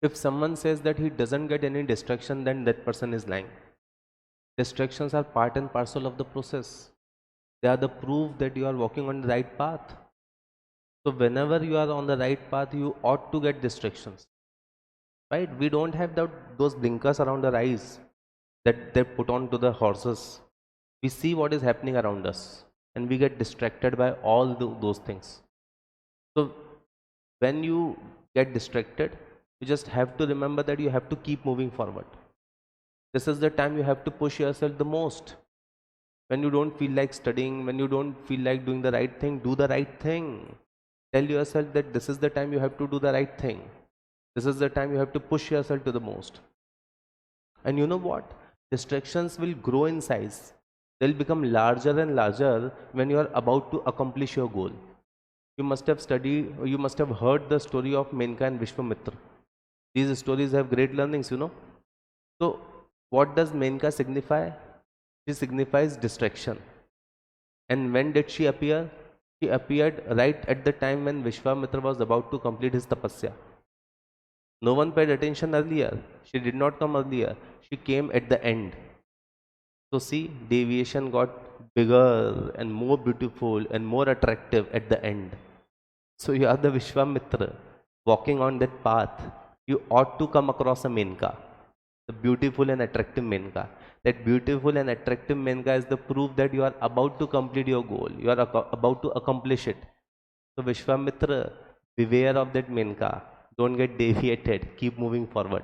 If someone says that he doesn't get any distraction, then that person is lying. Distractions are part and parcel of the process. They are the proof that you are walking on the right path. So whenever you are on the right path, you ought to get distractions, right? We don't have those blinkers around our eyes that they put on to the horses. We see what is happening around us and we get distracted by all those things. So when you get distracted, you just have to remember that you have to keep moving forward. This is the time you have to push yourself the most. When you don't feel like studying, when you don't feel like doing the right thing, do the right thing. Tell yourself that this is the time you have to do the right thing. This is the time you have to push yourself to the most. And you know what? Distractions will grow in size. They'll become larger and larger when you are about to accomplish your goal. You must have studied, or you must have heard the story of Menaka and Vishwamitra. These stories have great learnings, you know. So, what does Menaka signify? She signifies distraction. And when did she appear? She appeared right at the time when Vishwamitra was about to complete his tapasya. No one paid attention earlier. She did not come earlier. She came at the end. So see, deviation got bigger and more beautiful and more attractive at the end. So you are the Vishwamitra walking on that path. You ought to come across a Menaka, the beautiful and attractive Menaka. That beautiful and attractive Menaka is the proof that you are about to complete your goal. You are about to accomplish it. So Vishwamitra, beware of that Menaka. Don't get deviated. Keep moving forward.